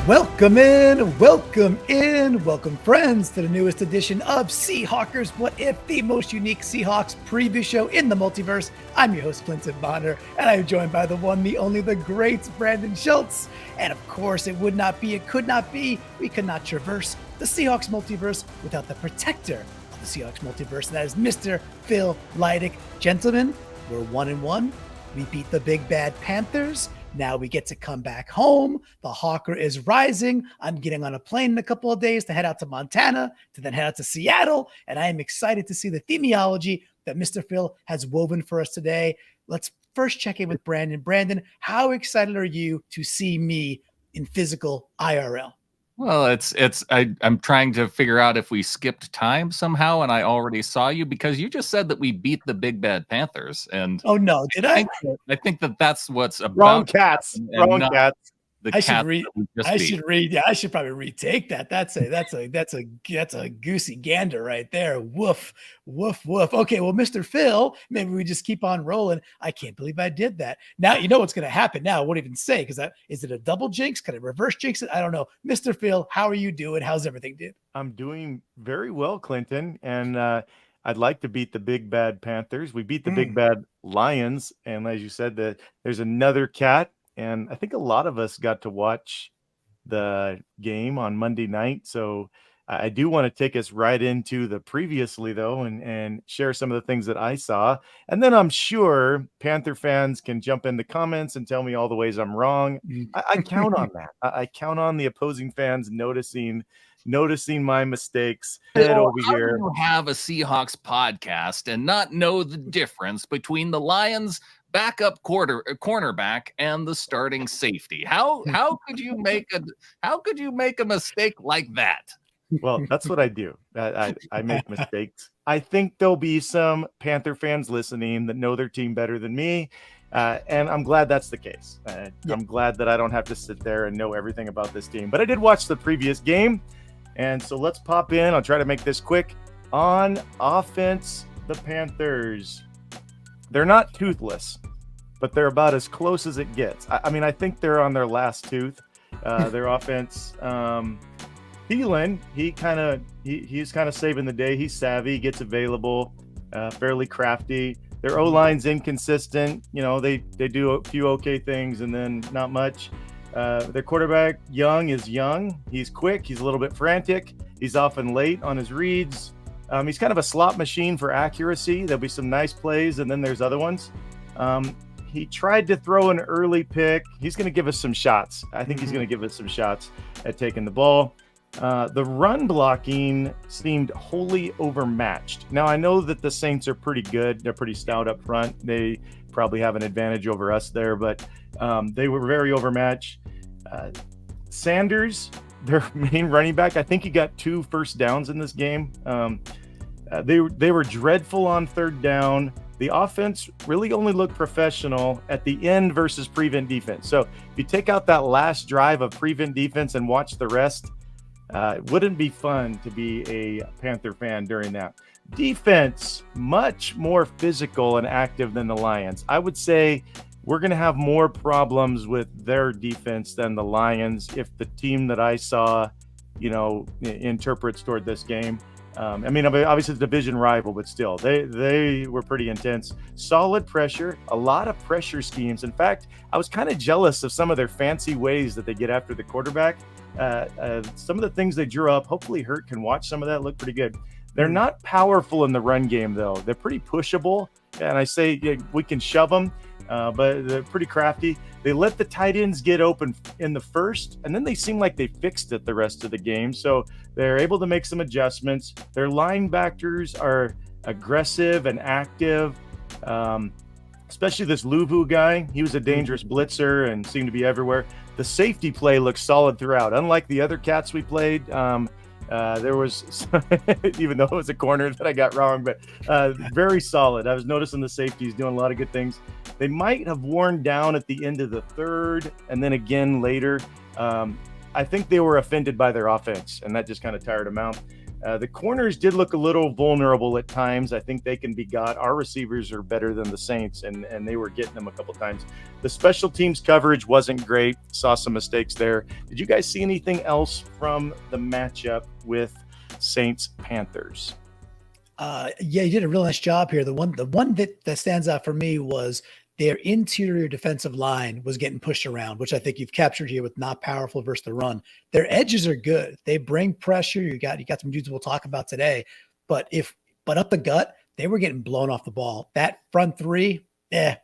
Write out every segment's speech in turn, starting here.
Welcome welcome friends to the newest edition of Seahawkers What If, the most unique Seahawks preview show in the multiverse. I'm your host, Clinton Bonner, and I'm joined by the one, the only, the great Brandon Schultz. And of course, it could not be, we could not traverse the Seahawks multiverse without the protector of the Seahawks multiverse, and that is Mr. Phil Leidick. Gentlemen, we're 1-1. We beat the big bad Panthers. Now we get to come back home. The Hawker is rising. I'm getting on a plane in a couple of days to head out to Montana, to then head out to Seattle. And I am excited to see the themiology that Mr. Phil has woven for us today. Let's first check in with Brandon. Brandon, how excited are you to see me in physical IRL? Well, I'm trying to figure out if we skipped time somehow, and I already saw you because you just said that we beat the big bad Panthers. And oh no, did I? I think that's what's about. Wrong cats. Wrong cats. I should probably retake that. That's a goosey gander right there. Woof, woof, woof. Okay, well, Mr. Phil, maybe we just keep on rolling. I can't believe I did that. Now you know what's going to happen. Now I won't even say because is it a double jinx? Can I reverse jinx it? I don't know. Mr. Phil, how are you doing? How's everything, dude? I'm doing very well, Clinton, and I'd like to beat the big bad Panthers. We beat the big bad Lions, and as you said, there's another cat. And I think a lot of us got to watch the game on Monday night. So I do want to take us right into the previously, though, and share some of the things that I saw. And then I'm sure Panther fans can jump in the comments and tell me all the ways I'm wrong. I count on that. I count on the opposing fans noticing my mistakes. How do you have a Seahawks podcast and not know the difference between the Lions backup cornerback and the starting safety? How could you make a mistake like that? Well, that's what I do. I make mistakes. I think there'll be some Panther fans listening that know their team better than me. And I'm glad that's the case. I'm glad that I don't have to sit there and know everything about this team. But I did watch the previous game. And so let's pop in. I'll try to make this quick. On offense, the Panthers, they're not toothless, but they're about as close as it gets. I mean, I think they're on their last tooth. Their offense, Thielen, he's kind of saving the day. He's savvy, gets available, fairly crafty. Their O-line's inconsistent. You know, they do a few okay things and then not much. Their quarterback, Young, is young. He's quick. He's a little bit frantic. He's often late on his reads. He's kind of a slot machine for accuracy. There'll be some nice plays, and then there's other ones. He tried to throw an early pick. He's going to give us some shots. I think he's going to give us some shots at taking the ball. The run blocking seemed wholly overmatched. Now, I know that the Saints are pretty good. They're pretty stout up front. They probably have an advantage over us there, but they were very overmatched. Sanders, their main running back, I think he got 2 first downs in this game. They were dreadful on third down. The offense really only looked professional at the end versus prevent defense. So if you take out that last drive of prevent defense and watch the rest, it wouldn't be fun to be a Panther fan during that. Defense, much more physical and active than the Lions. I would say we're going to have more problems with their defense than the Lions if the team that I saw, interprets toward this game. I mean, obviously it's a division rival, but still, they were pretty intense. Solid pressure, a lot of pressure schemes. In fact, I was kind of jealous of some of their fancy ways that they get after the quarterback. Some of the things they drew up, hopefully Hurt can watch some of that, look pretty good. They're not powerful in the run game, though. They're pretty pushable, and I say we can shove them, but they're pretty crafty. They let the tight ends get open in the first, and then they seem like they fixed it the rest of the game. So they're able to make some adjustments. Their linebackers are aggressive and active, especially this Luvu guy. He was a dangerous blitzer and seemed to be everywhere. The safety play looks solid throughout. Unlike the other cats we played, there was, even though it was a corner that I got wrong, but very solid. I was noticing the safeties doing a lot of good things. They might have worn down at the end of the third and then again later. I think they were offended by their offense, and that just kind of tired them out. The corners did look a little vulnerable at times. I think they can be got. Our receivers are better than the Saints, and they were getting them a couple times. The special teams coverage wasn't great. Saw some mistakes there. Did you guys see anything else from the matchup with Saints Panthers? Yeah, you did a real nice job here. The one that stands out for me was their interior defensive line was getting pushed around, which I think you've captured here with not powerful versus the run. Their edges are good. They bring pressure. You got some dudes we'll talk about today, but up the gut, they were getting blown off the ball. That front three,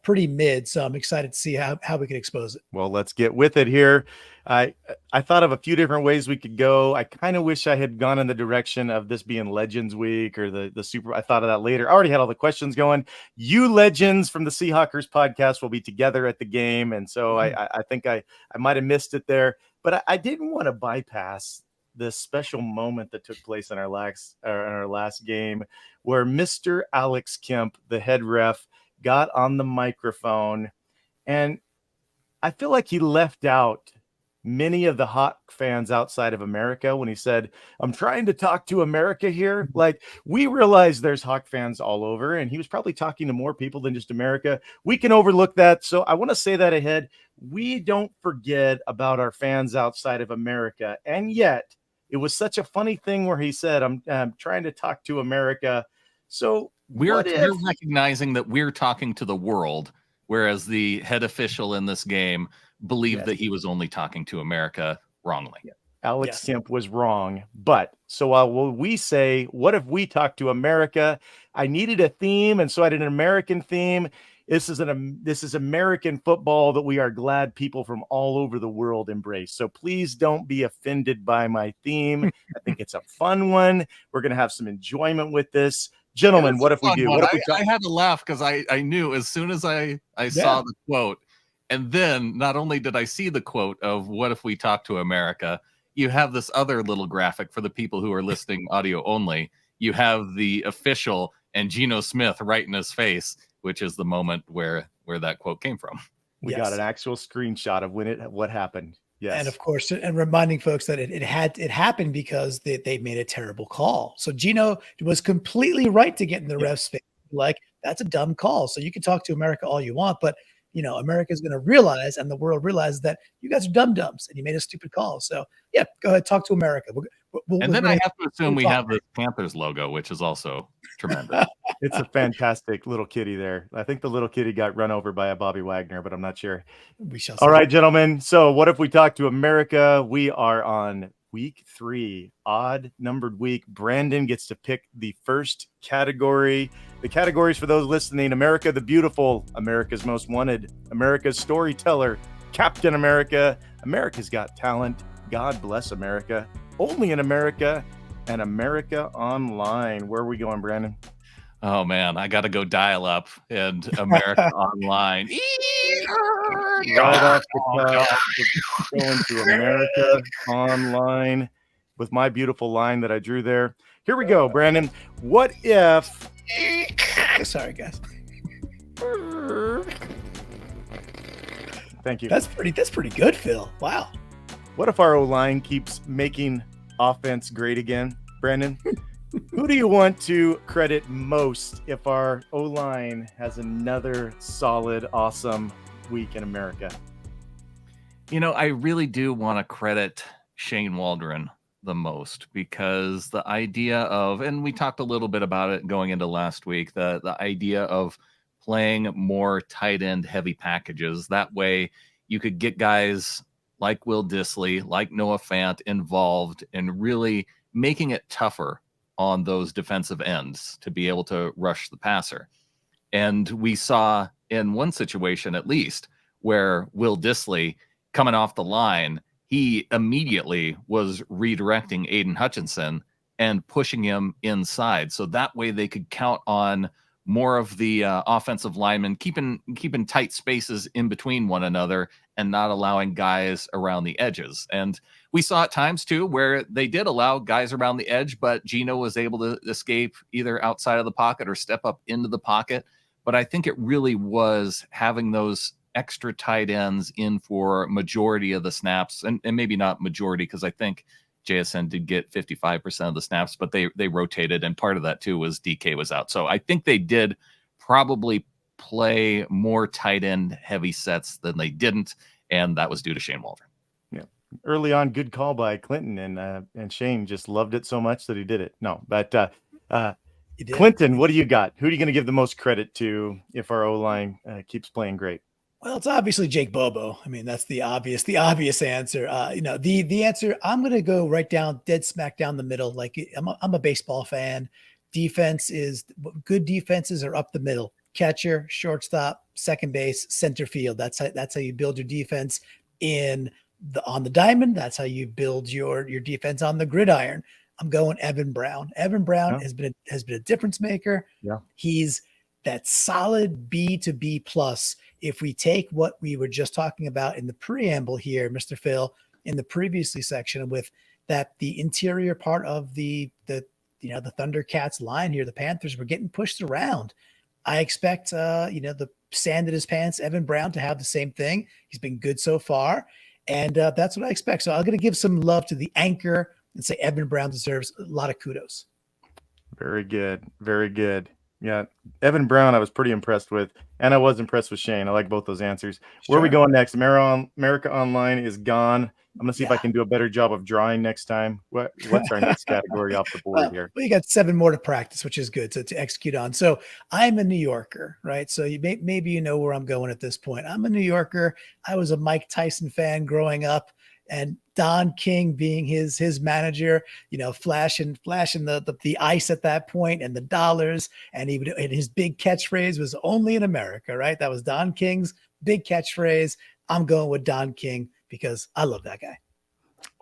pretty mid. So I'm excited to see how we can expose it. Well, let's get with it here. I thought of a few different ways we could go. I kind of wish I had gone in the direction of this being Legends Week or the Super. I thought of that later. I already had all the questions going. You legends from the Seahawkers podcast will be together at the game. And so I think I might have missed it there, but I didn't want to bypass this special moment that took place in our last game where Mr. Alex Kemp, the head ref, got on the microphone, and I feel like he left out many of the Hawk fans outside of America when he said, "I'm trying to talk to America here." Like, we realize there's Hawk fans all over, and he was probably talking to more people than just America. We can overlook that. So I want to say that ahead. We don't forget about our fans outside of America. And yet it was such a funny thing where he said, I'm trying to talk to America. So we're recognizing that we're talking to the world, whereas the head official in this game believed that he was only talking to America wrongly. Yeah. Alex Kemp was wrong. But so will we say, what if we talk to America? I needed a theme, and so I did an American theme. This is American football that we are glad people from all over the world embrace. So please don't be offended by my theme. I think it's a fun one. We're going to have some enjoyment with this. Gentlemen, what if we do? I had to laugh because I knew as soon as I saw the quote, and then not only did I see the quote of "What if we talk to America," you have this other little graphic for the people who are listening audio only. You have the official and Geno Smith right in his face, which is the moment where that quote came from. We got an actual screenshot of what happened. Yes. And of course, and reminding folks that it happened because they made a terrible call. So Geno was completely right to get in the ref's face. Like, that's a dumb call. So you can talk to America all you want, but America is going to realize, and the world realizes, that you guys are dum-dums and you made a stupid call. So yeah, go ahead, talk to America. And then I have to assume we have the Panthers logo, which is also tremendous. It's a fantastic little kitty there. I think the little kitty got run over by a Bobby Wagner, but I'm not sure. We shall see. All right, gentlemen. So what if we talk to America? We are on week 3, odd numbered week. Brandon gets to pick the first category. The categories for those listening: America the Beautiful, America's Most Wanted, America's Storyteller, Captain America, America's Got Talent, God Bless America, Only in America, and America Online. Where are we going, Brandon? Oh man, I got to go dial up and America Online. Right off the top, going to America Online with my beautiful line that I drew there. Here we go, Brandon. What if? Sorry, guys. Thank you. That's pretty good, Phil. Wow. What if our O-line keeps making offense great again, Brandon? Who do you want to credit most if our O-line has another solid, awesome week in America? I really do want to credit Shane Waldron the most, because the idea of, and we talked a little bit about it going into last week, the idea of playing more tight end heavy packages. That way you could get guys like Will Dissly, like Noah Fant involved in really making it tougher on those defensive ends to be able to rush the passer. And we saw in one situation, at least, where Will Dissly, coming off the line, he immediately was redirecting Aiden Hutchinson and pushing him inside. So that way they could count on more of the offensive linemen keeping tight spaces in between one another and not allowing guys around the edges. And we saw at times too where they did allow guys around the edge, but Geno was able to escape either outside of the pocket or step up into the pocket. But I think it really was having those extra tight ends in for majority of the snaps, and maybe not majority, because I think JSN did get 55% of the snaps, but they rotated, and part of that too was DK was out. So I think they did probably play more tight end heavy sets than they didn't, and that was due to Shane Waldron. Yeah, early on, good call by Clinton, and Shane just loved it so much that he did it. No, but Clinton, what do you got? Who are you going to give the most credit to if our O-line keeps playing great? Well, it's obviously Jake Bobo. I mean, that's the obvious answer. The answer, I'm going to go right down, dead smack down the middle. Like I'm a baseball fan. Good defenses are up the middle: catcher, shortstop, second base, center field. That's how you build your defense on the diamond. That's how you build your defense on the gridiron. I'm going Evan Brown. Evan Brown has been a difference maker. Yeah, he's that solid B to B plus. If we take what we were just talking about in the preamble here, Mr. Phil, in the previously section, with that the interior part of the Thundercats line here, the Panthers were getting pushed around. I expect the sand in his pants Evan Brown to have the same thing. He's been good so far, and that's what I expect. So I'm going to give some love to the anchor and say Evan Brown deserves a lot of kudos. Very good. Very good. Yeah. Evan Brown, I was pretty impressed with, and I was impressed with Shane. I like both those answers. Where are we going next? America Online is gone. I'm going to see if I can do a better job of drawing next time. What's our next category off the board here? Well, you got 7 more to practice, which is good to execute on. So I'm a New Yorker, right? So maybe you know where I'm going at this point. I'm a New Yorker. I was a Mike Tyson fan growing up, and Don King being his manager, flashing the ice at that point and the dollars, and his big catchphrase was "Only in America," right? That was Don King's big catchphrase. I'm going with Don King because I love that guy.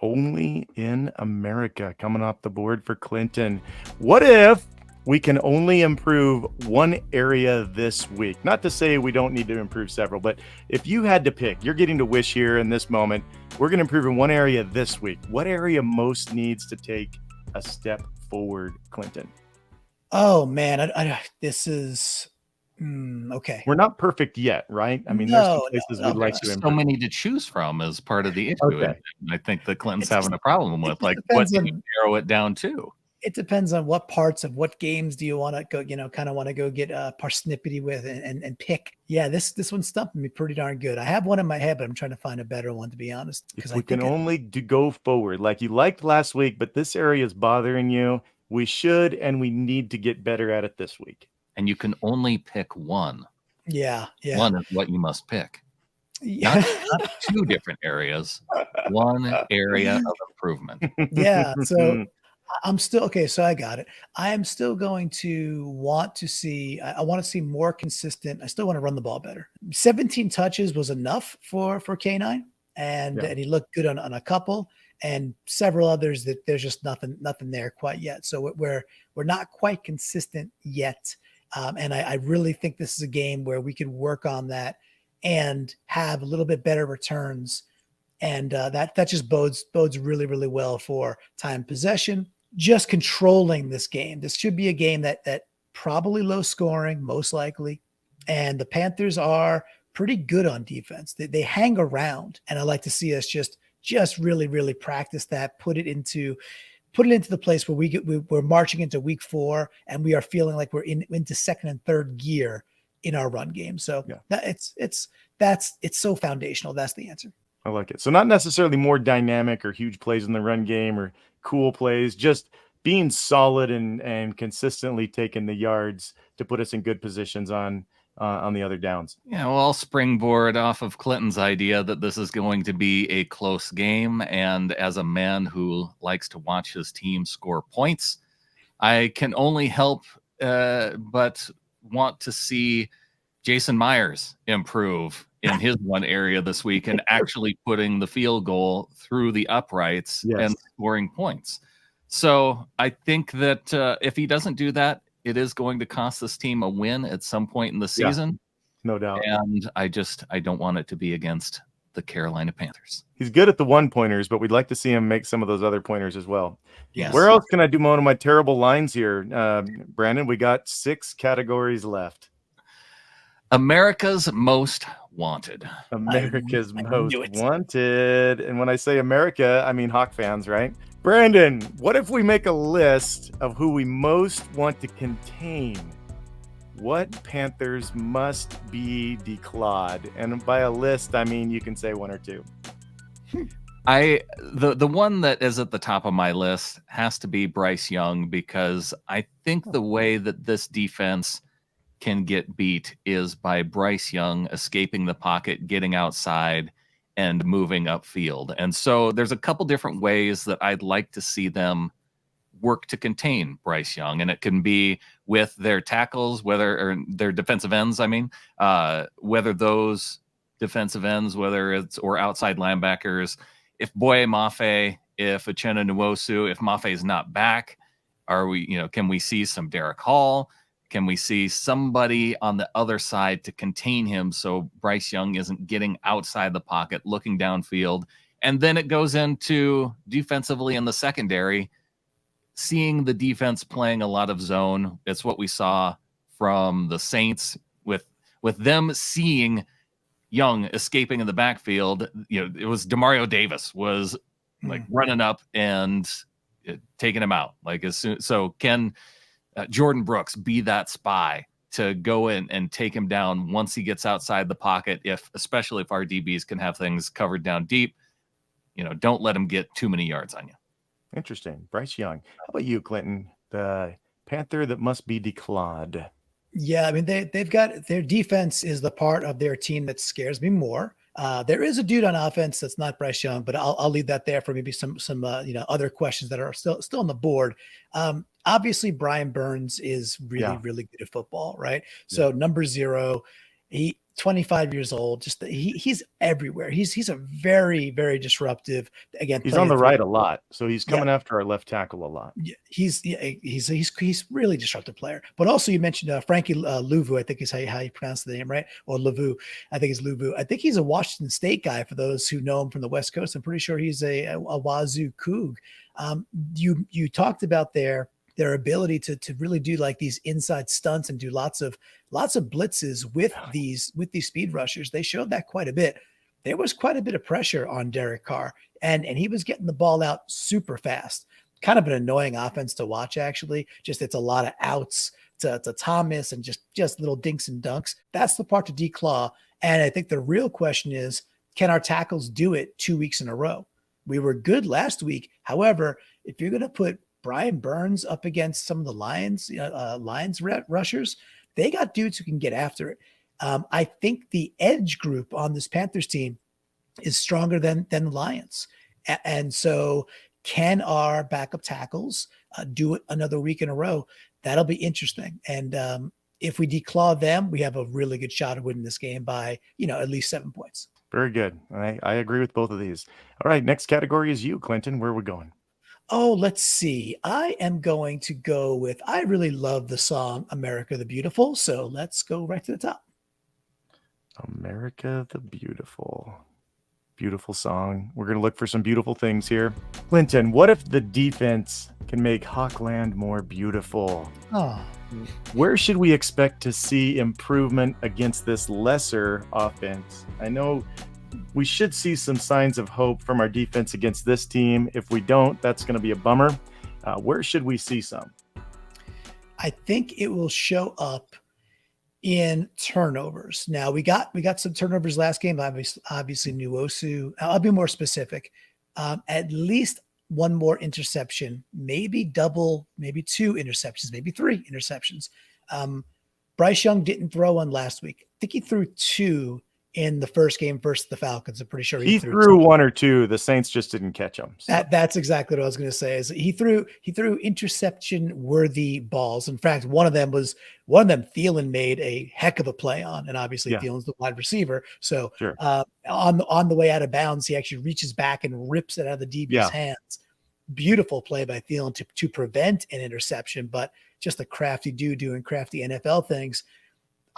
Only in America coming off the board for Clinton. What if we can only improve one area this week? Not to say we don't need to improve several, but if you had to pick, you're getting to wish here in this moment, we're going to improve in one area this week. What area most needs to take a step forward, Clinton? Oh man, this is okay. We're not perfect yet, right? I mean, there's some places we'd like to improve. So many to choose from as part of the issue. Okay. I think that Clinton's having a problem with. Like, what do you narrow it down to? It depends on what parts of what games do you want to go, kind of want to go get parsnippity with and pick. Yeah, this one's stumping me pretty darn good. I have one in my head, but I'm trying to find a better one, to be honest. Because we can only go forward like you liked last week, but this area is bothering you. We should and we need to get better at it this week. And you can only pick one. Yeah. One is what you must pick. Yeah. Not 2 different areas. One area of improvement. Yeah. So I'm still okay. So I got it. I am still going to want to see. I want to see more consistent. I still want to run the ball better. 17 touches was enough for K9, and he looked good on a couple, and several others that there's just nothing there quite yet. So we're not quite consistent yet. And I really think this is a game where we could work on that and have a little bit better returns. And that just bodes really, really well for time possession, just controlling this game. This should be a game that probably low scoring, most likely. And the Panthers are pretty good on defense. They hang around, and I like to see us just really, really practice that, put it into the place where we're marching into week 4 and we are feeling like we're into second and third gear in our run game. So it's so foundational. That's the answer. I like it. So not necessarily more dynamic or huge plays in the run game or cool plays, just being solid and consistently taking the yards to put us in good positions on the other downs. Yeah, well, I'll springboard off of Clinton's idea that this is going to be a close game. And as a man who likes to watch his team score points, I can only help but want to see Jason Myers improve in his one area this week and actually putting the field goal through the uprights and scoring points. So I think that if he doesn't do that, it is going to cost this team a win at some point in the season. No doubt. And I don't want it to be against the Carolina Panthers. He's good at the 1-pointers, but we'd like to see him make some of those other pointers as well. Yes. Where else can I do one of my terrible lines here? Brandon, we got 6 categories left. America's most wanted. America's I most knew it. wanted. And when I say America, I mean Hawk fans, right? Brandon, what if we make a list of who we most want to contain? What Panthers must be declawed? And by a list, I mean you can say one or two. The one that is at the top of my list has to be Bryce Young, because I think the way that this defense can get beat is by Bryce Young escaping the pocket, getting outside, and moving upfield. And so there's a couple different ways that I'd like to see them work to contain Bryce Young, and it can be with their tackles, or their defensive ends. I mean, whether those defensive ends, whether it's or outside linebackers. If Boye Mafe, if Uchenna Nwosu, if Mafe is not back, can we see some Derek Hall? Can we see somebody on the other side to contain him so Bryce Young isn't getting outside the pocket, looking downfield? And then it goes into defensively in the secondary, seeing the defense playing a lot of zone. It's what we saw from the Saints with them seeing Young escaping in the backfield. It was Demario Davis was like running up and taking him out. Like as soon, so can Jordan Brooks be that spy to go in and take him down once he gets outside the pocket? Especially if our DBs can have things covered down deep, don't let him get too many yards on you. Interesting. Bryce Young. How about you, Clinton? The Panther that must be declawed. Yeah, I mean they've got their defense is the part of their team that scares me more. There is a dude on offense that's not Bryce Young, but I'll leave that there for maybe some other questions that are still on the board. Obviously, Brian Burns is really good at football, right? So number 0, he 25 years old. Just he's everywhere. He's a very disruptive. Again, he's on the right a lot, so he's coming after our left tackle a lot. Yeah, he's really disruptive player. But also you mentioned Frankie Louvu, I think is how you pronounce the name, right? Or Louvu, I think it's Louvu. I think he's a Washington State guy. For those who know him from the West Coast, I'm pretty sure he's a Wazoo Coug. You talked about their ability to really do like these inside stunts and do lots of blitzes with these speed rushers. They showed that quite a bit. There was quite a bit of pressure on Derek Carr, and he was getting the ball out super fast. Kind of an annoying offense to watch, actually. Just it's a lot of outs to Thomas and just little dinks and dunks. That's the part to declaw. And I think the real question is, can our tackles do it 2 weeks in a row? We were good last week. However, if you're going to put Brian Burns up against some of the Lions rushers, they got dudes who can get after it. I think the edge group on this Panthers team is stronger than the Lions. And so can our backup tackles do it another week in a row? That'll be interesting. And if we declaw them, we have a really good shot of winning this game by, at least 7 points. Very good. I agree with both of these. All right, next category is you, Clinton. Where are we going? Oh, let's see. I am going to go with, I really love the song America the Beautiful. So let's go right to the top. America the Beautiful. Beautiful song. We're going to look for some beautiful things here. Clinton, what if the defense can make Hawkland more beautiful? Oh. Where should we expect to see improvement against this lesser offense? I know we should see some signs of hope from our defense against this team. If we don't, that's going to be a bummer. Where should we see some? I think it will show up in turnovers. Now we got some turnovers last game. Obviously Nwosu. I'll be more specific. At least one more interception, maybe 2 interceptions, maybe 3 interceptions. Bryce Young didn't throw one last week. I think he threw 2 in the first game versus the Falcons. I'm pretty sure he threw 1 or 2. The Saints just didn't catch them. So. That's exactly what I was going to say. Is he threw interception worthy balls. In fact, one of them Thielen made a heck of a play on, and obviously Thielen's the wide receiver. So sure. On the way out of bounds, he actually reaches back and rips it out of the DB's hands. Beautiful play by Thielen to prevent an interception, but just a crafty dude doing crafty NFL things.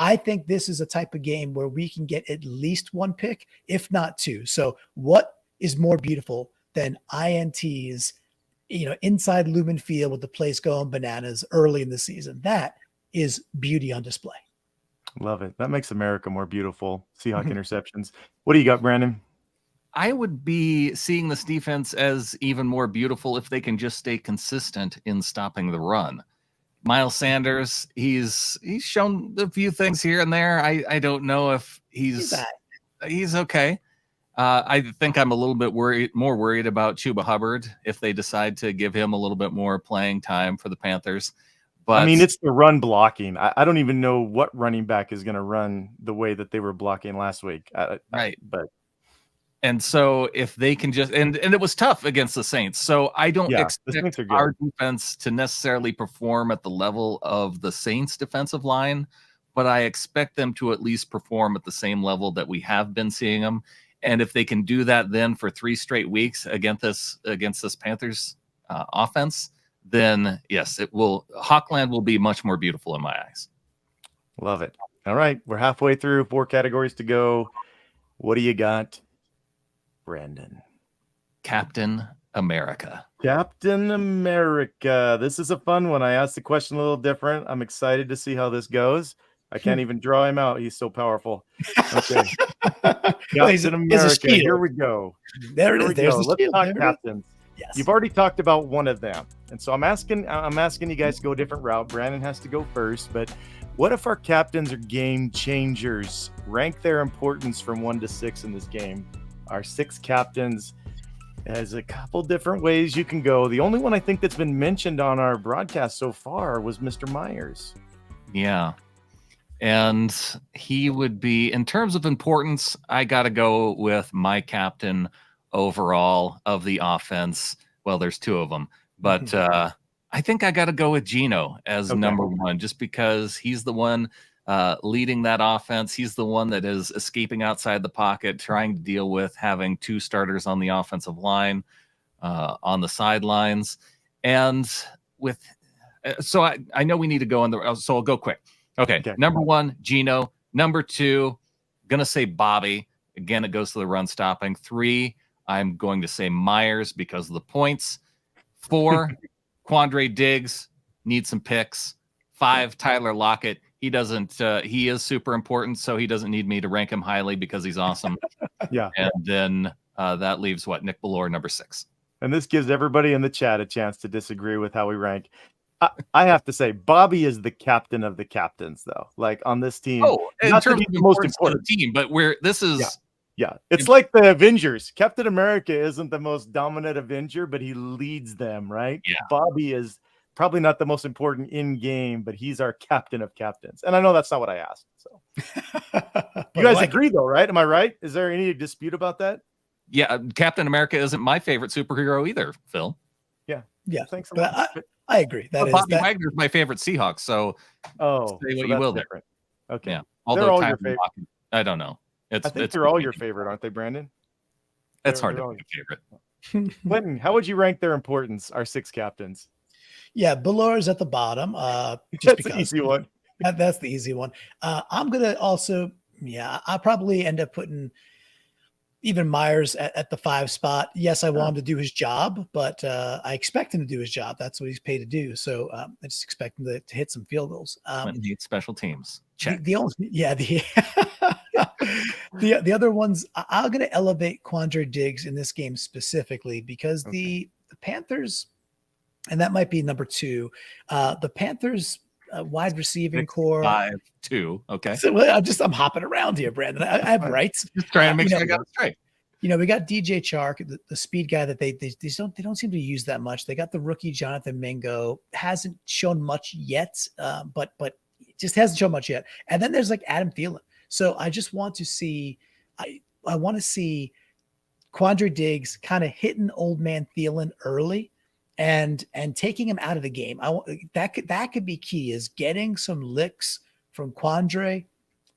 I think this is a type of game where we can get at least 1 pick, if not 2. So what is more beautiful than INTs, inside Lumen Field with the place going bananas early in the season? That is beauty on display. Love it. That makes America more beautiful. Seahawk interceptions. What do you got, Brandon? I would be seeing this defense as even more beautiful if they can just stay consistent in stopping the run. Miles Sanders, he's shown a few things here and there. I don't know if he's okay. I think I'm a little bit more worried about Chuba Hubbard if they decide to give him a little bit more playing time for the Panthers. But I mean, it's the run blocking. I don't even know what running back is going to run the way that they were blocking last week. Right. And so if they can just and it was tough against the Saints. So I don't expect our defense to necessarily perform at the level of the Saints defensive line, but I expect them to at least perform at the same level that we have been seeing them. And if they can do that then for 3 straight weeks against this Panthers offense, then yes, it will. Hawkland will be much more beautiful in my eyes. Love it. All right, we're halfway through, 4 categories to go. What do you got, Brandon? Captain America. Captain America. This is a fun one. I asked the question a little different. I'm excited to see how this goes. I can't even draw him out. He's so powerful. Okay. Captain America. Here we go. There it is. There's the Let's shield. talk captains. Yes. You've already talked about one of them. And so I'm asking you guys to go a different route. Brandon has to go first, but what if our captains are game changers? Rank their importance from 1 to 6 in this game. Our 6 captains. There's a couple different ways you can go. The only one I think that's been mentioned on our broadcast so far was Mr. Myers. Yeah. And he would be, in terms of importance, I got to go with my captain overall of the offense. Well, there's 2 of them, but I think I got to go with Geno as number 1, just because he's the one leading that offense. He's the one that is escaping outside the pocket, trying to deal with having 2 starters on the offensive line, on the sidelines. And with, so I know we need to go in the, so I'll go quick. Okay. Number 1, Geno. Number 2, going to say Bobby. Again, it goes to the run stopping. 3, I'm going to say Myers because of the points. 4, Quandre Diggs, needs some picks. 5, Tyler Lockett. He doesn't, he is super important, so he doesn't need me to rank him highly because he's awesome. Yeah. And then that leaves Nick Ballore, number 6. And this gives everybody in the chat a chance to disagree with how we rank. I have to say, Bobby is the captain of the captains, though. Like on this team, in terms of the most important team, but this is it's like the Avengers. Captain America isn't the most dominant Avenger, but he leads them, right? Yeah. Bobby is probably not the most important in game, but he's our captain of captains. And I know that's not what I asked. So you guys agree, though, right? Am I right? Is there any dispute about that? Yeah, Captain America isn't my favorite superhero either, Phil. Yeah, thanks a but lot. I agree. Bobby Wagner's my favorite Seahawks, so say what you will different. There. Okay. Yeah. They're all your favorite. I don't know. I think they're all your favorite, aren't they, Brandon? It's hard to pick a favorite. Clinton, how would you rank their importance, our 6 captains? Yeah, Ballore is at the bottom. That's the easy one. That's the easy one. I'm going to also, I'll probably end up putting even Myers at the 5 spot. Yes, I want him to do his job, but I expect him to do his job. That's what he's paid to do. So I just expect him to hit some field goals. Need special teams. Check. The other ones, I'm going to elevate Quandre Diggs in this game specifically because the Panthers, and that might be number 2, the Panthers wide receiving core 5-2. Okay. So I'm hopping around here, Brandon. I have rights. Just trying to make sure I got it straight. We got DJ Chark, the speed guy that they don't seem to use that much. They got the rookie Jonathan Mingo, hasn't shown much yet, but just hasn't shown much yet. And then there's like Adam Thielen. So I just want to see, I want to see Quandre Diggs kind of hitting old man Thielen early and taking him out of the game. That could be key, is getting some licks from Quandre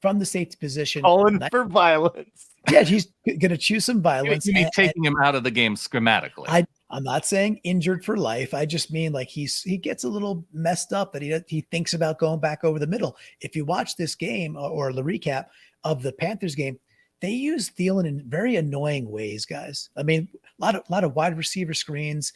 from the safety position. Calling for violence. Yeah, he's going to choose some violence. You mean taking him out of the game schematically? I'm not saying injured for life. I just mean like he gets a little messed up that he thinks about going back over the middle. If you watch this game or the recap of the Panthers game, they use Thielen in very annoying ways, guys. I mean, a lot of wide receiver screens,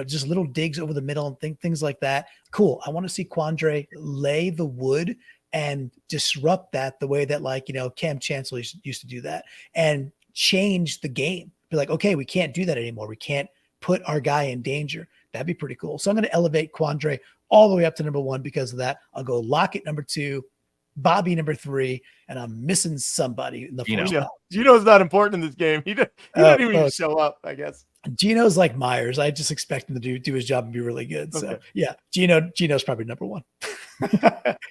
just little digs over the middle and things like that. Cool. I want to see Quandre lay the wood and disrupt that the way that, like, Cam Chancellor used to do that, and change the game. Be like, okay, we can't do that anymore. We can't put our guy in danger. That'd be pretty cool. So I'm going to elevate Quandre all the way up to number 1 because of that. I'll go Lockett number 2, Bobby number 3, and I'm missing somebody in the first round. Gino's not important in this game. He didn't even show up, I guess. Gino's like Myers. I just expect him to do his job and be really good. Okay. So yeah, Gino's probably number 1.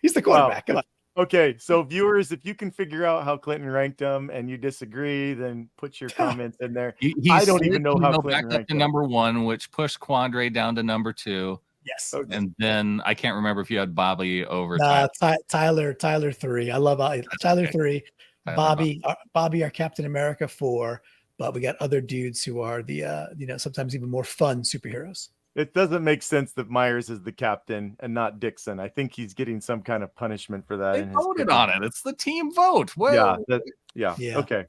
He's the quarterback. Wow. Come on. Okay, so viewers, if you can figure out how Clinton ranked him and you disagree, then put your comments in there. I don't even know how Clinton back up to number 1, which pushed Quandre down to number 2. Yes. Okay. And then I can't remember if you had Bobby over Tyler 3. I love Tyler 3. Bobby, our Captain America 4. But we got other dudes who are the sometimes even more fun superheroes. It doesn't make sense that Myers is the captain and not Dixon. I think he's getting some kind of punishment for that. They voted on it. It's the team vote. Well, yeah. Okay.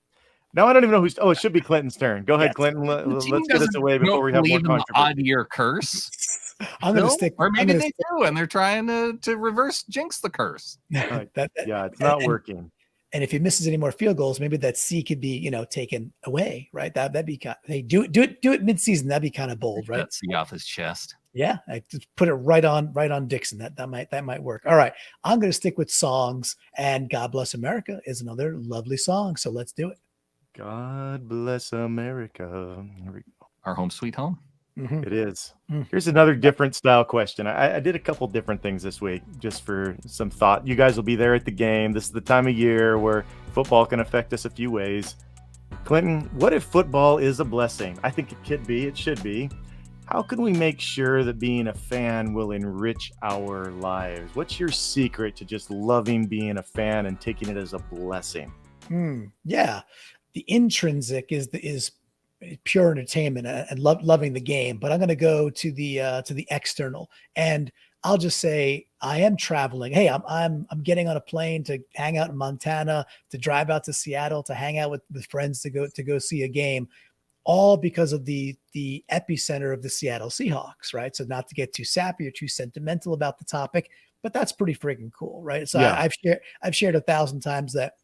Now I don't even know who's. Oh, it should be Clinton's turn. Go ahead, Clinton. Let's get this away before we have more controversy. Odd year curse. I'm going to stick. Or maybe they do, and they're trying to reverse jinx the curse. It's not working. And if he misses any more field goals, maybe that C could be, taken away, right? That'd be kind of, hey, do it mid-season. That'd be kind of bold, right? That C off his chest. Yeah, I just put it right on Dixon. That might work. All right, I'm going to stick with songs, and "God Bless America" is another lovely song. So let's do it. God bless America. Here we go. Our home sweet home. Mm-hmm. It is. Here's another different style question. I did a couple different things this week just for some thought. You guys will be there at the game. This is the time of year where football can affect us a few ways. Clinton, what if football is a blessing? I think it could be. It should be. How can we make sure that being a fan will enrich our lives? What's your secret to just loving being a fan and taking it as a blessing? Yeah. The intrinsic is pure entertainment and loving the game, but I'm going to go to the external, and I'll just say I am traveling. Hey, I'm getting on a plane to hang out in Montana, to drive out to Seattle, to hang out with friends to go see a game, all because of the epicenter of the Seattle Seahawks, right? So not to get too sappy or too sentimental about the topic, but that's pretty freaking cool, right? So yeah. I've shared 1,000 times that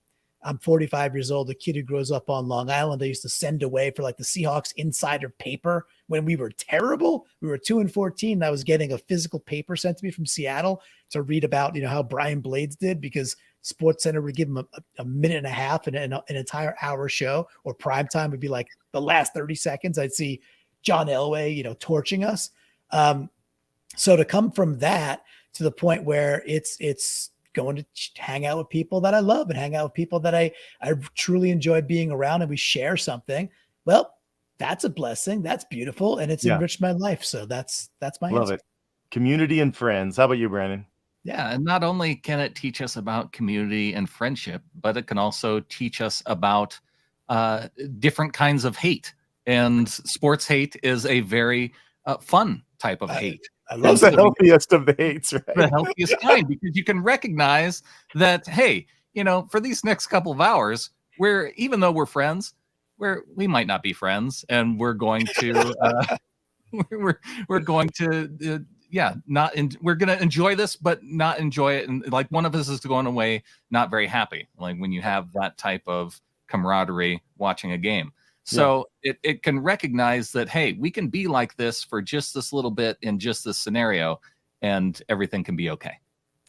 I'm 45 years old, a kid who grows up on Long Island. I used to send away for like the Seahawks insider paper when we were terrible. We were 2-14. And I was getting a physical paper sent to me from Seattle to read about, how Brian Blades did, because SportsCenter would give him a minute and a half and an entire hour show, or primetime would be like the last 30 seconds. I'd see John Elway, torching us. So to come from that to the point where it's going to hang out with people that I love and hang out with people that I truly enjoy being around, and we share something. Well, that's a blessing. That's beautiful. And it's enriched my life. So that's my love answer. It. Community and friends. How about you, Brandon? Yeah. And not only can it teach us about community and friendship, but it can also teach us about different kinds of hate. And sports hate is a very fun type of hate. That's the healthiest of the hates, right? The healthiest kind, because you can recognize that, hey, for these next couple of hours, even though we're friends, we might not be friends, and we're going to we're going to we're going to enjoy this, but not enjoy it, and like one of us is going away not very happy, like when you have that type of camaraderie watching a game. So it can recognize that, hey, we can be like this for just this little bit in just this scenario, and everything can be okay.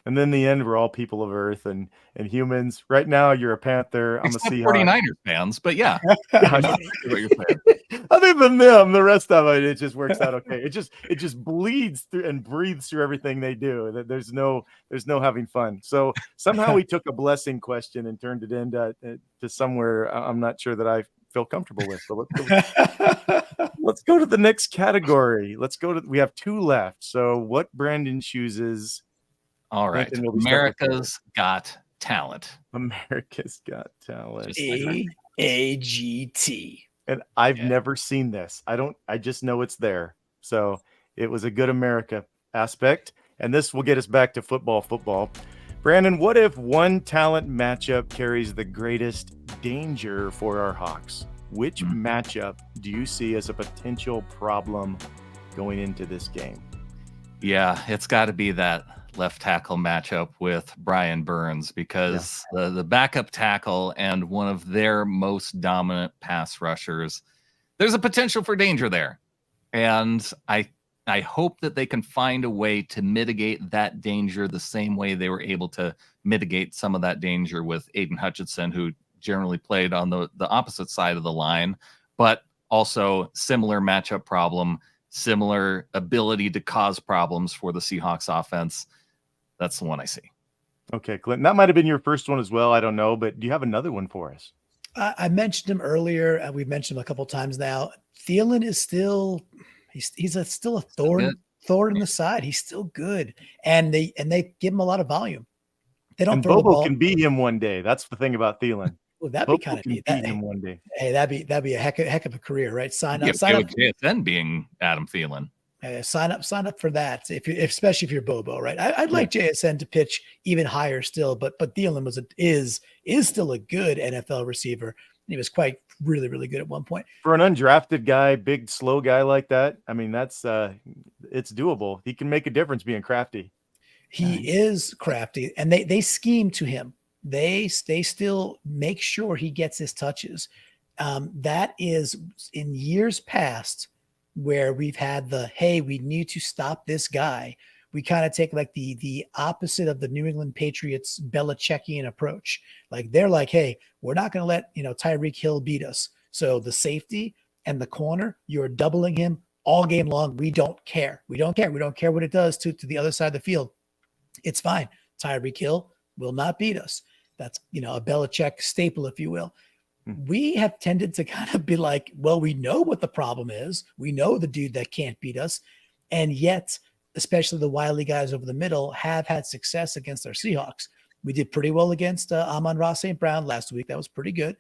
And then in the end, we're all people of Earth and humans. Right now, you're a Panther. I'm Except a Seahawks. 49ers fans, but yeah. What you're saying. Other than them, the rest of it just works out okay. It just bleeds through and breathes through everything they do. There's no having fun. So somehow we took a blessing question and turned it into to somewhere I'm not sure that I feel comfortable with. So let's go to the next category. We have 2 left. So what Brandon chooses. All right. America's Got Talent. America's Got Talent. AGT. And I've never seen this. I just know it's there. So it was a good America aspect. And this will get us back to football. Brandon, what if one talent matchup carries the greatest danger for our Hawks? Which matchup do you see as a potential problem going into this game? Yeah, it's got to be that left tackle matchup with Brian Burns because the backup tackle and one of their most dominant pass rushers, there's a potential for danger there. And I hope that they can find a way to mitigate that danger the same way they were able to mitigate some of that danger with Aiden Hutchinson, who generally played on the opposite side of the line, but also similar matchup problem, similar ability to cause problems for the Seahawks offense. That's the one I see. Okay, Clinton, that might have been your first one as well. I don't know, but do you have another one for us? I mentioned him earlier, and we've mentioned him a couple of times now. Thielen is still still a thorn in the side. He's still good, and they give him a lot of volume. They don't throw Bobo the ball. Can beat him one day. That's the thing about Thielen. Well, that'd be kind of neat. Beat him one day. Hey, that'd be a heck of a career, right? Sign up. JSN being Adam Thielen. Sign up for that. Especially if you're Bobo, right? I'd like JSN to pitch even higher still, but Thielen is still a good NFL receiver. And he was really, really good at one point. For an undrafted guy, big, slow guy like that, I mean, that's it's doable. He can make a difference being crafty. He is crafty, and they scheme to him. They still make sure he gets his touches. That is in years past where we've had hey, we need to stop this guy. We kind of take like the opposite of the New England Patriots Belichickian approach. Like they're like, hey, we're not going to let Tyreek Hill beat us. So the safety and the corner, you're doubling him all game long. We don't care. We don't care what it does to the other side of the field. It's fine. Tyreek Hill will not beat us. That's a Belichick staple, if you will. We have tended to kind of be like, well, we know what the problem is. We know the dude that can't beat us. And yet, especially the wily guys over the middle have had success against our Seahawks. We did pretty well against Amon-Ra St. Brown last week. That was pretty good.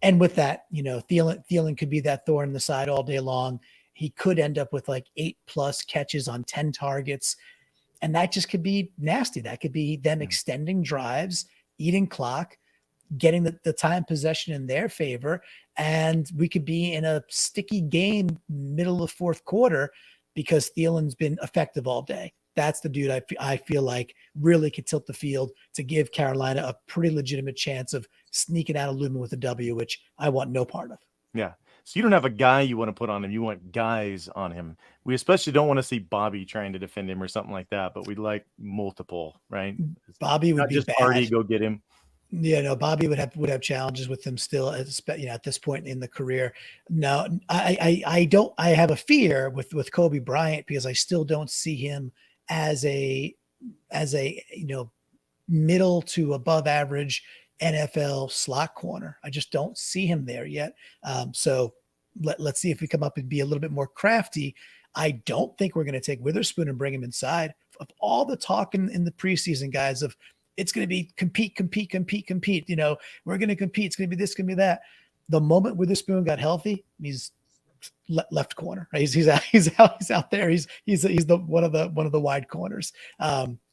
And with that, Thielen could be that thorn in the side all day long. He could end up with like 8+ catches on 10 targets. And that just could be nasty. That could be them extending drives, eating clock, getting the time possession in their favor. And we could be in a sticky game middle of the fourth quarter because Thielen's been effective all day. That's the dude I feel like really could tilt the field to give Carolina a pretty legitimate chance of sneaking out of Lumen with a W, which I want no part of. Yeah. So you don't have a guy you want to put on him. You want guys on him. We especially don't want to see Bobby trying to defend him or something like that, but we'd like multiple, right? Bobby would be just bad. Party, go get him. Yeah, no, Bobby would have challenges with him still, at this point in the career. No, I have a fear with Kobe Bryant because I still don't see him as a middle to above average NFL slot corner. I just don't see him there yet. So let's see if we come up and be a little bit more crafty. I don't think we're going to take Witherspoon and bring him inside. Of all the talk in the preseason, guys, of it's going to be compete. We're going to compete. It's going to be this, going to be that. The moment Witherspoon got healthy, he's left corner. Right? He's out there. He's the one of the wide corners.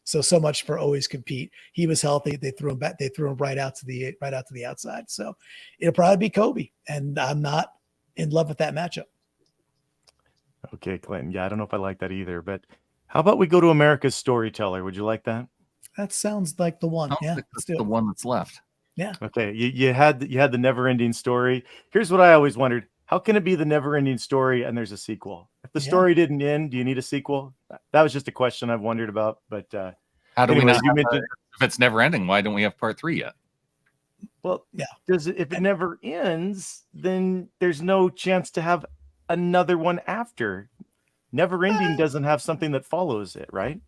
So much for always compete. He was healthy. They threw him back. They threw him right out to the outside. So it'll probably be Kobe, and I'm not in love with that matchup. Okay, Clinton. Yeah, I don't know if I like that either. But how about we go to America's Storyteller? Would you like that? That sounds like the one. Yeah, that's the one that's left. Yeah. Okay. You had the never-ending story. Here's what I always wondered: how can it be the never-ending story and there's a sequel? If the story didn't end, do you need a sequel? That was just a question I've wondered about. But how do we not? If it's never ending, why don't we have part 3 yet? Well, yeah. If it never ends, then there's no chance to have another one after. Never ending doesn't have something that follows it, right?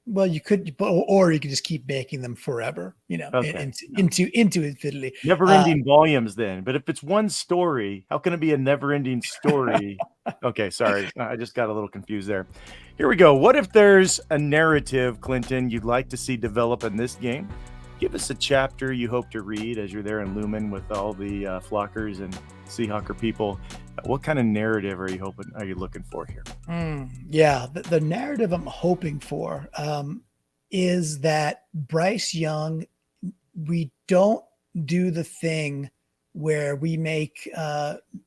Well, you could, or you could just keep making them forever, into infinity. Never-ending volumes, then. But if it's one story, how can it be a never-ending story? Okay, sorry, I just got a little confused there. Here we go. What if there's a narrative, Clinton, you'd like to see develop in this game? Give us a chapter you hope to read as you're there in Lumen with all the Flockers and Seahawker people. What kind of narrative are you looking for here? Yeah, the narrative I'm hoping for is that Bryce Young, we don't do the thing where we make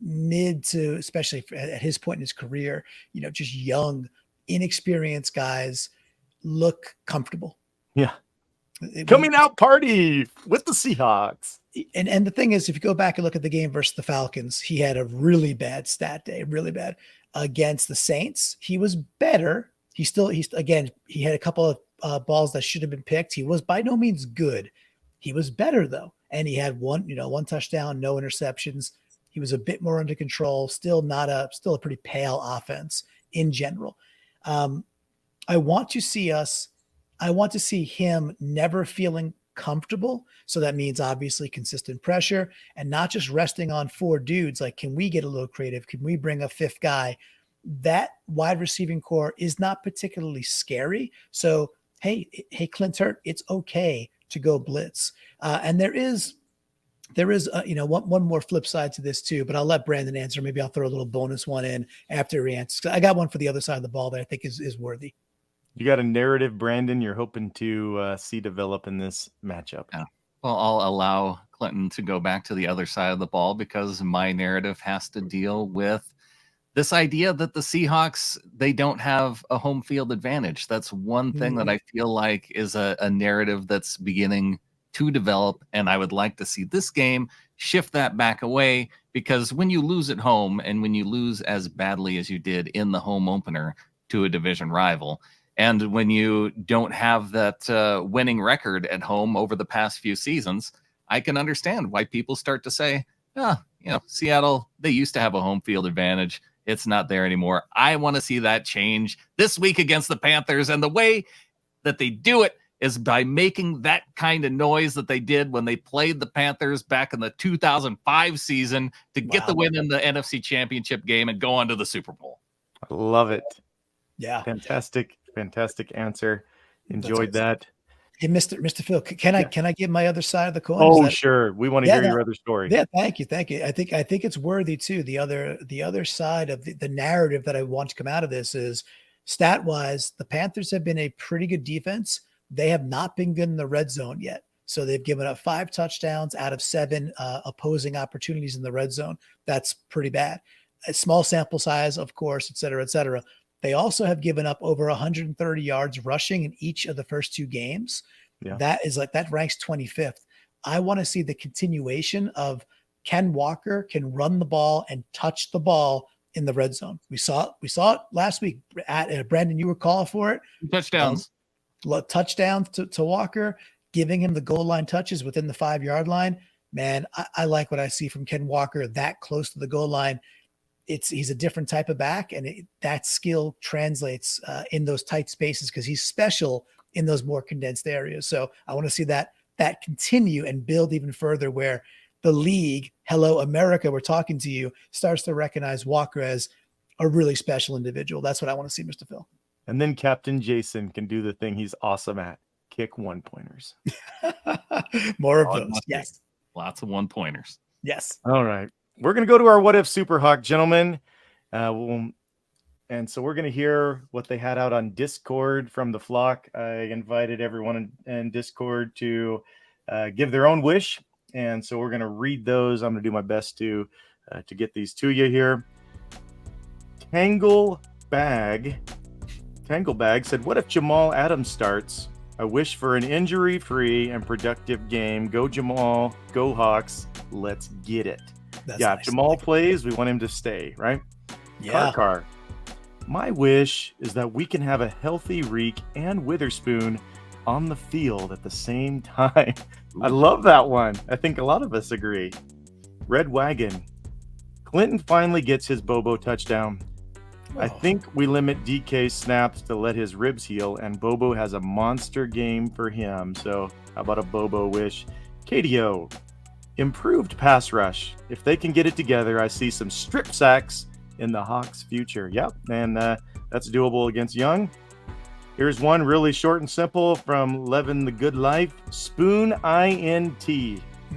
mid to, especially at his point in his career, just young, inexperienced guys look comfortable. Yeah. Coming out party with the Seahawks. And the thing is, if you go back and look at the game versus the Falcons, he had a really bad stat day, really bad. Against the Saints, he was better. He had a couple of balls that should have been picked. He was by no means good. He was better though. And he had one touchdown, no interceptions. He was a bit more under control, still a pretty pale offense in general. I want to see him never feeling comfortable. So that means obviously consistent pressure and not just resting on 4 dudes. Like, can we get a little creative? Can we bring a 5th guy? That wide receiving core is not particularly scary. So, hey, Clint's hurt. It's okay to go blitz. And there is one more flip side to this too, but I'll let Brandon answer. Maybe I'll throw a little bonus one in after he answers. I got one for the other side of the ball that I think is worthy. You got a narrative, Brandon, you're hoping to see develop in this matchup. Yeah. Well, I'll allow Clinton to go back to the other side of the ball because my narrative has to deal with this idea that the Seahawks, they don't have a home field advantage. That's one thing that I feel like is a narrative that's beginning to develop, and I would like to see this game shift that back away, because when you lose at home and when you lose as badly as you did in the home opener to a division rival, and when you don't have that winning record at home over the past few seasons, I can understand why people start to say, Seattle, they used to have a home field advantage. It's not there anymore. I want to see that change this week against the Panthers. And the way that they do it is by making that kind of noise that they did when they played the Panthers back in the 2005 season to get the win in the NFC Championship game and go on to the Super Bowl. I love it. Yeah. Fantastic answer. Enjoyed that. Hey, Mr. Phil, can I give my other side of the coin? Oh, sure. We want to hear your other story. Yeah, thank you. I think it's worthy too. The other side of the narrative that I want to come out of this is, stat wise, the Panthers have been a pretty good defense. They have not been good in the red zone yet. So they've given up 5 touchdowns out of 7 opposing opportunities in the red zone. That's pretty bad. A small sample size, of course, et cetera, et cetera. They also have given up over 130 yards rushing in each of the first 2 games. Yeah. That ranks 25th. I want to see the continuation of Ken Walker can run the ball and touch the ball in the red zone. We saw it last week. Brandon, you were calling for it. Touchdowns. Touchdowns to Walker, giving him the goal line touches within the 5-yard line. Man, I like what I see from Ken Walker that close to the goal line. He's a different type of back, and that skill translates in those tight spaces because he's special in those more condensed areas. So I want to see that continue and build even further, where the league, hello America, we're talking to you, starts to recognize Walker as a really special individual. That's what I want to see, Mr. Phil. And then Captain Jason can do the thing he's awesome at: kick 1-pointers. More of those. Yes. Lots of 1-pointers. Yes. All right. We're going to go to our What If Super Hawk, gentlemen. And so we're going to hear what they had out on Discord from the flock. I invited everyone in Discord to give their own wish. And so we're going to read those. I'm going to do my best to get these to you here. Tangle Bag said, what if Jamal Adams starts? I wish for an injury-free and productive game. Go Jamal, go Hawks. Let's get it. That's nice. If Jamal plays, we want him to stay, right? Yeah. Car. My wish is that we can have a healthy Reek and Witherspoon on the field at the same time. I love that one. I think a lot of us agree. Red Wagon. Clinton finally gets his Bobo touchdown. Oh. I think we limit DK snaps to let his ribs heal, and Bobo has a monster game for him. So how about a Bobo wish? KDO. Improved pass rush. If they can get it together, I see some strip sacks in the Hawks' future. Yep, and that's doable against Young. Here's one really short and simple from Levin the Good Life. Spoon INT.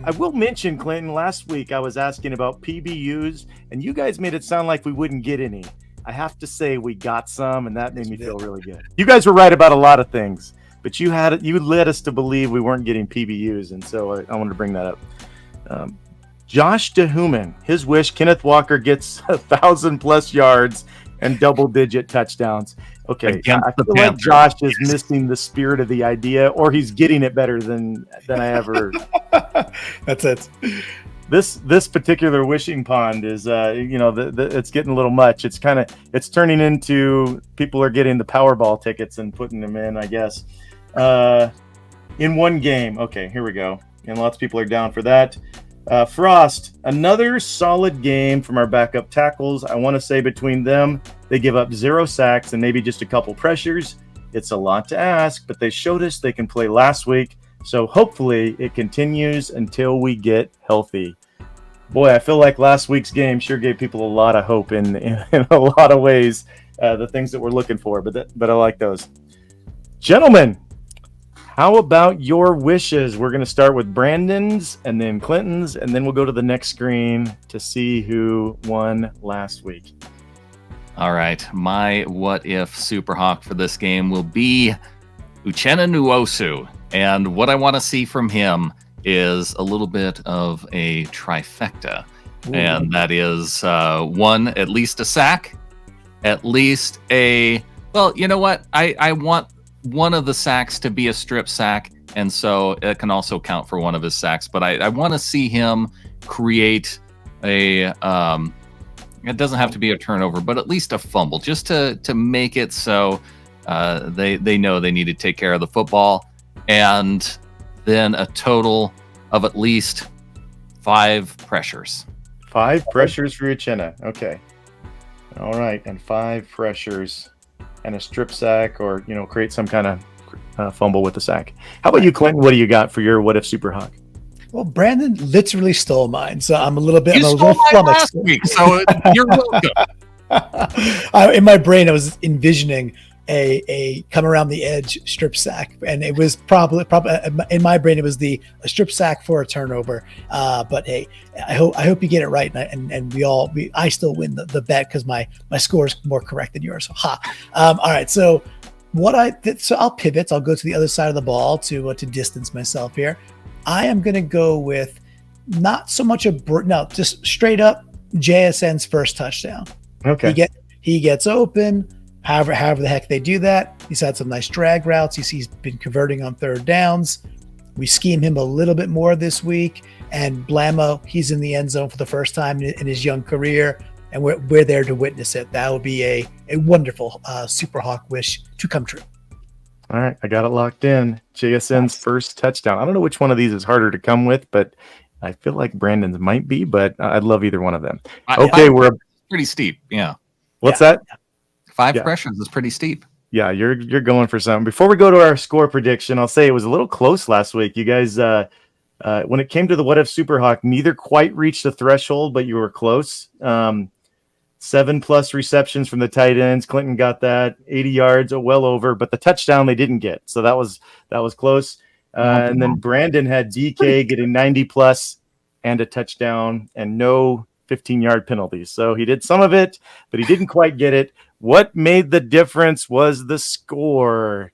I will mention, Clinton, last week I was asking about PBUs, and you guys made it sound like we wouldn't get any. I have to say we got some, and that made me feel really good. You guys were right about a lot of things, but you led us to believe we weren't getting PBUs, and so I wanted to bring that up. Josh DeHuman, his wish, Kenneth Walker gets 1,000+ yards and double-digit touchdowns. Okay, Against I the feel like Panthers. Josh is missing the spirit of the idea, or he's getting it better than I ever. That's it. This particular wishing pond is it's getting a little much. It's turning into people are getting the Powerball tickets and putting them in, I guess, in one game. Okay, here we go, and lots of people are down for that. Frost, another solid game from our backup tackles. I want to say between them, they give up 0 sacks and maybe just a couple pressures. It's a lot to ask, but they showed us they can play last week. So hopefully it continues until we get healthy. Boy, I feel like last week's game sure gave people a lot of hope in a lot of ways, the things that we're looking for, but I like those. Gentlemen, how about your wishes? We're going to start with Brandon's and then Clinton's, and then we'll go to the next screen to see who won last week. All right. My what if Superhawk for this game will be Uchenna Nwosu. And what I want to see from him is a little bit of a trifecta. Ooh. And that is one, at least a sack, at least well, you know what? I want one of the sacks to be a strip sack, and so it can also count for one of his sacks. But I want to see him create it doesn't have to be a turnover, but at least a fumble, just to make it so they know they need to take care of the football. And then a total of at least 5 pressures. 5 pressures for Uchenna. Okay. All right, and 5 pressures. And a strip sack, or create some kind of fumble with the sack. How about you, Clinton? What do you got for your what if Superhawk? Well, Brandon literally stole mine, so I'm a little bit. You stole mine last week, so you're welcome. In my brain, I was envisioning a come around the edge strip sack, and it was probably in my brain it was a strip sack for a turnover. But hey, I hope you get it right, and I still win the bet because my score is more correct than yours. So all right, so I'll pivot. I'll go to the other side of the ball to distance myself here. I am going to go with not so much just straight up JSN's first touchdown. Okay, he gets open. However the heck they do that, he's had some nice drag routes. He's been converting on third downs. We scheme him a little bit more this week, and blammo, he's in the end zone for the first time in his young career, and we're there to witness it. That would be a wonderful Superhawk wish to come true. All right, I got it locked in. JSN's first touchdown. I don't know which one of these is harder to come with, but I feel like Brandon's might be, but I'd love either one of them. Okay, we're pretty steep. Yeah. What's that? 5 pressures is pretty steep. Yeah, you're going for something. Before we go to our score prediction, I'll say it was a little close last week. You guys, when it came to the what if Superhawk, neither quite reached the threshold, but you were close. 7+ receptions from the tight ends. Clinton got that 80 yards, well over, but the touchdown they didn't get. So that was close. And then Brandon had DK getting 90+ and a touchdown and no 15-yard penalties. So he did some of it, but he didn't quite get it. What made the difference was the score.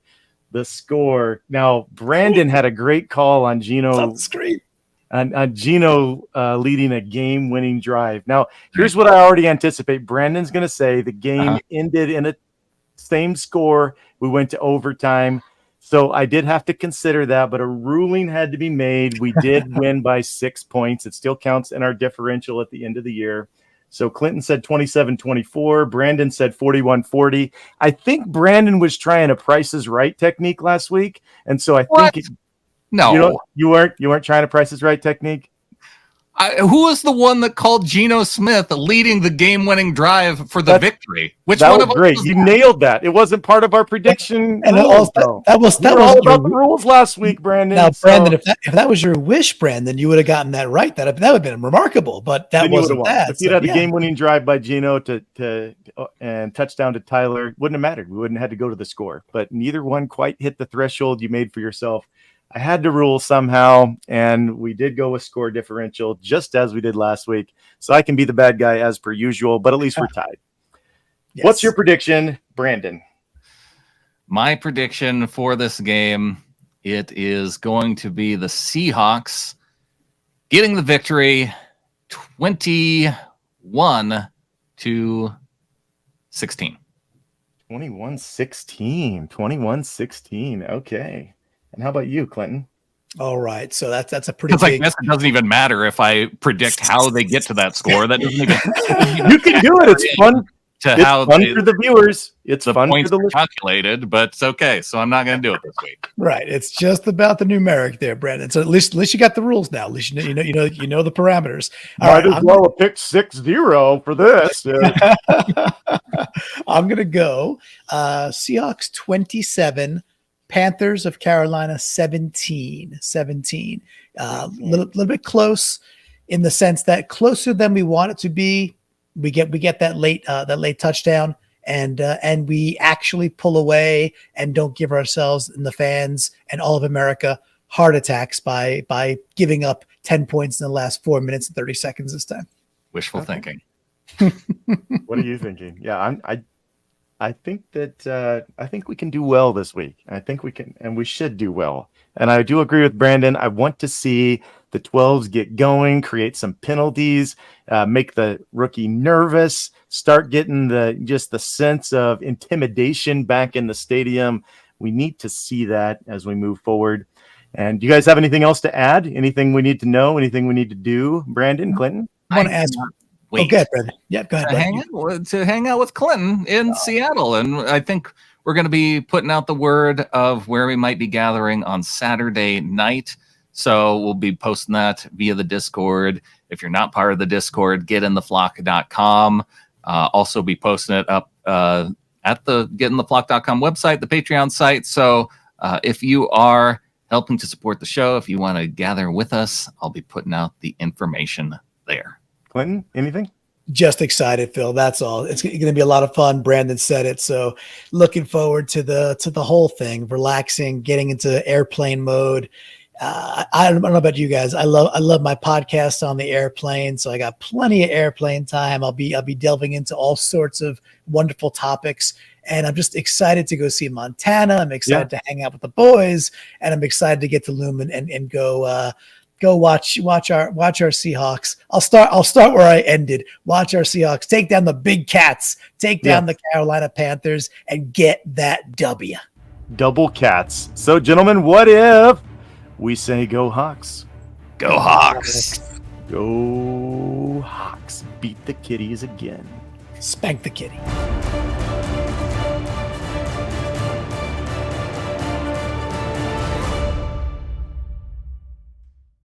Now, Brandon had a great call on Gino. On Gino leading a game-winning drive. Now, here's what I already anticipate. Brandon's going to say the game ended in a same score. We went to overtime. So I did have to consider that, but a ruling had to be made. We did win by 6 points. It still counts in our differential at the end of the year. So Clinton said 27-24. Brandon said 41-40. I think Brandon was trying a Price is Right technique last week. And so I think no, you weren't trying a Price is Right technique. Who was the one that called Geno Smith leading the game-winning drive for the victory? Which one of us? Great. You nailed that. It wasn't part of our prediction. And that was all about the rules last week, Brandon. Now, Brandon, if that was your wish, Brandon, you would have gotten that right. That would have been remarkable. But that wasn't that. If you'd had a game-winning drive by Geno and touchdown to Tyler, it wouldn't have mattered. We wouldn't have had to go to the score. But neither one quite hit the threshold you made for yourself. I had to rule somehow, and we did go with score differential, just as we did last week. So I can be the bad guy as per usual, but at least we're tied. Yes. What's your prediction, Brandon? My prediction for this game, it is going to be the Seahawks getting the victory 21-17. 21-16. 21-16. 21-16. Okay. And how about you, Clinton? All right, so that's a pretty Because I big. guess it doesn't even matter if I predict how they get to that score. That doesn't even. You can do it. It's fun. To It's how fun for the viewers. It's the fun for points the are listeners. calculated, but it's okay. So I'm not going to do it this week. Right, it's just about the numeric there, Brandon. So at least you got the rules now. At least you know the parameters. All Might right, as well have picked 6-0 for this. I'm gonna go Seahawks 27, Panthers of Carolina 17. Little bit close in the sense that closer than we want it to be. We get that late touchdown, and we actually pull away and don't give ourselves and the fans and all of America heart attacks by giving up 10 points in the last 4 minutes and 30 seconds this time. Wishful thinking. What are you thinking? Yeah, I think that I think we can do well this week. I think we can, and we should do well. And I do agree with Brandon. I want to see the 12s get going, create some penalties, make the rookie nervous, start getting the sense of intimidation back in the stadium. We need to see that as we move forward. And do you guys have anything else to add? Anything we need to know? Anything we need to do? Brandon, Clinton? I want to ask. Wait. Okay, Brandon. Yeah, go ahead. To hang out with Clinton in Seattle. And I think we're going to be putting out the word of where we might be gathering on Saturday night. So we'll be posting that via the Discord. If you're not part of the Discord, getintheflock.com. Also be posting it up at the getintheflock.com website, the Patreon site. So if you are helping to support the show, if you want to gather with us, I'll be putting out the information there. Clinton, anything? Just excited, Phil. That's all. It's going to be a lot of fun. Brandon said it. So looking forward to the whole thing, relaxing, getting into airplane mode. I don't know about you guys. I love my podcast on the airplane. So I got plenty of airplane time. I'll be delving into all sorts of wonderful topics. And I'm just excited to go see Montana. I'm excited to hang out with the boys, and I'm excited to get to Lumen and go watch our Seahawks. I'll start where I ended. Watch our Seahawks take down the big cats, take down the Carolina Panthers, and get that W. Double cats. So, gentlemen, what if we say go Hawks? Go Hawks. Go Hawks. Beat the kitties again. Spank the kitty.